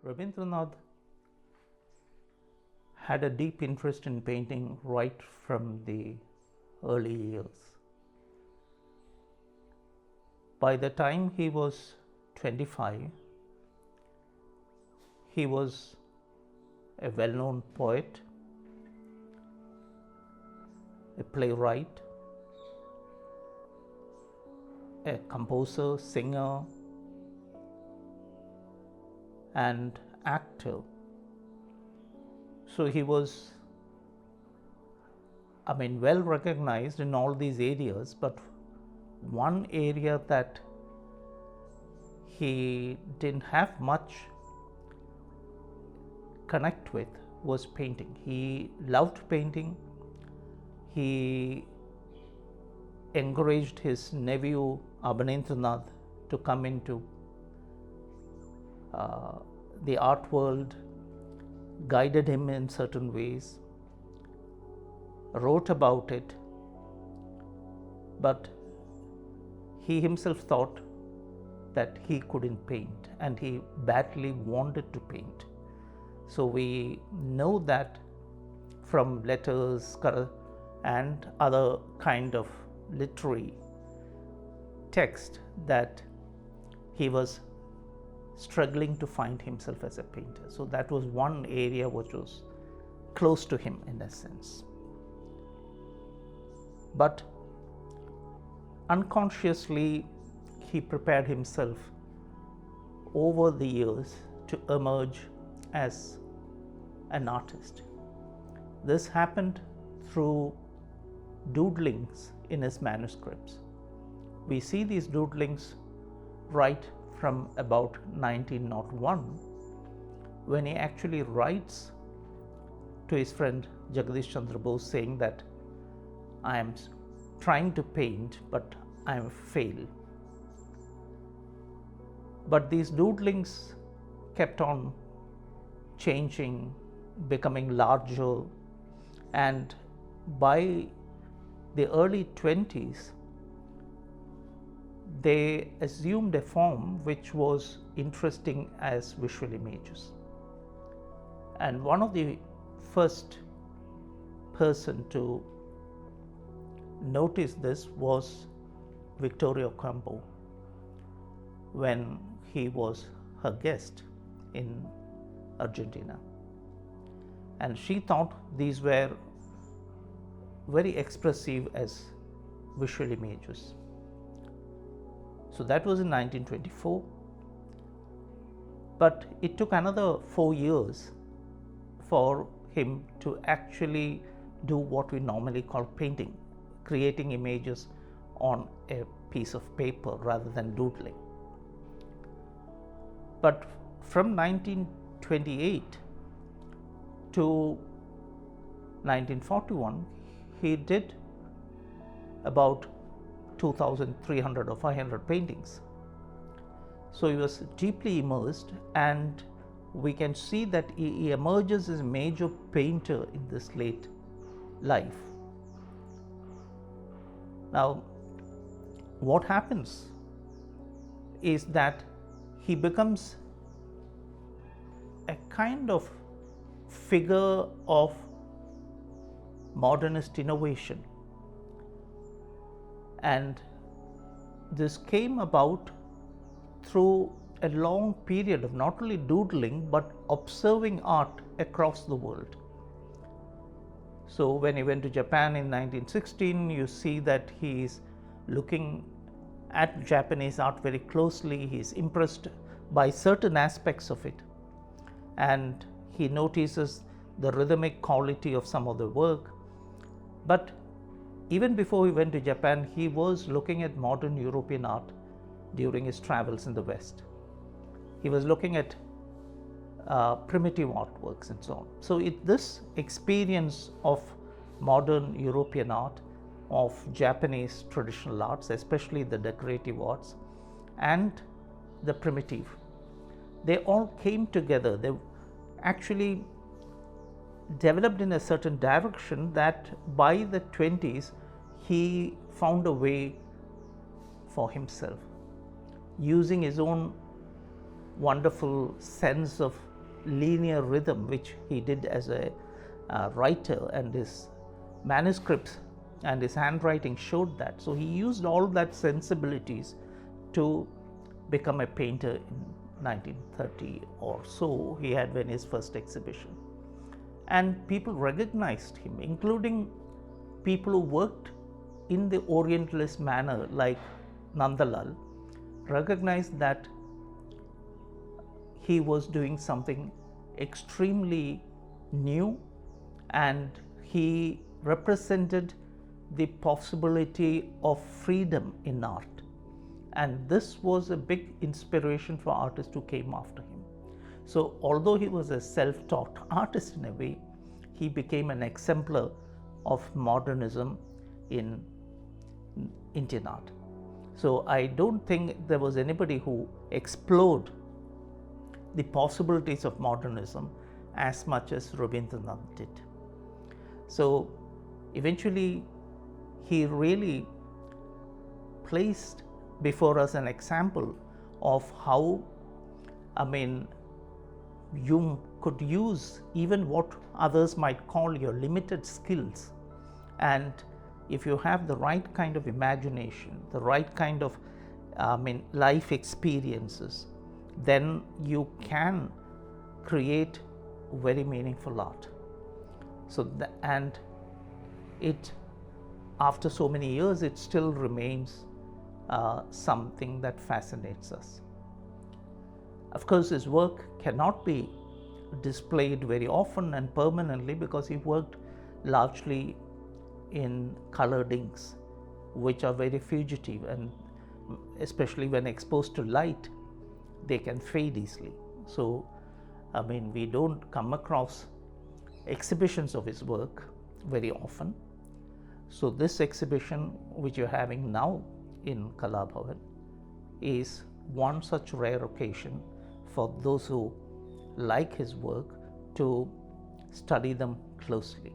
Rabindranath had a deep interest in painting right from the early years. By the time he was 25, he was a well-known poet, a playwright, a composer, singer, and actor. So he was, well recognized in all these areas, but one area that he didn't have much connect with was painting. He loved painting. He encouraged his nephew Rabindranath to come into the art world, guided him in certain ways, wrote about it, but he himself thought that he couldn't paint and he badly wanted to paint. So we know that from letters and other kind of literary text that he was struggling to find himself as a painter. So that was one area which was close to him in a sense. But unconsciously he prepared himself over the years to emerge as an artist. This happened through doodlings in his manuscripts. We see these doodlings right from about 1901, when he actually writes to his friend Jagdish Chandra Bose saying that I am trying to paint but I am failed. But these doodlings kept on changing, becoming larger, and by the early 20s they assumed a form which was interesting as visual images. And one of the first person to notice this was Victoria Campo when he was her guest in Argentina. And she thought these were very expressive as visual images. So that was in 1924, but it took another 4 years for him to actually do what we normally call painting, creating images on a piece of paper rather than doodling. But from 1928 to 1941, he did about 2,300 or 500 paintings. So he was deeply immersed, and we can see that he emerges as a major painter in this late life. Now, what happens is that he becomes a kind of figure of modernist innovation. And this came about through a long period of not only doodling but observing art across the world. So when he went to Japan in 1916, you see that he is looking at Japanese art very closely. He is impressed by certain aspects of it, and he notices the rhythmic quality of some of the work. But even before he went to Japan, he was looking at modern European art during his travels in the West. He was looking at primitive artworks and so on. So this experience of modern European art, of Japanese traditional arts, especially the decorative arts and the primitive, they all came together. They actually developed in a certain direction that by the 20s he found a way for himself, using his own wonderful sense of linear rhythm which he did as a writer, and his manuscripts and his handwriting showed that. So he used all that sensibilities to become a painter in 1930 or so. He had when his first exhibition, and people recognized him, including people who worked in the Orientalist manner like Nandan, recognized that he was doing something extremely new, and he represented the possibility of freedom in art. And this was a big inspiration for artists who came after him. So although he was a self-taught artist in a way, he became an exemplar of modernism in Indian art. So I don't think there was anybody who explored the possibilities of modernism as much as Rabindranath did. So eventually he really placed before us an example of how, you could use even what others might call your limited skills, and if you have the right kind of imagination, the right kind of life experiences, then you can create very meaningful art. So and it, after so many years, it still remains something that fascinates us. Of course, his work cannot be displayed very often and permanently because he worked largely in colored inks, which are very fugitive, and especially when exposed to light, they can fade easily. So, we don't come across exhibitions of his work very often. So this exhibition which you're having now in Kala Bhavan is one such rare occasion for those who like his work to study them closely.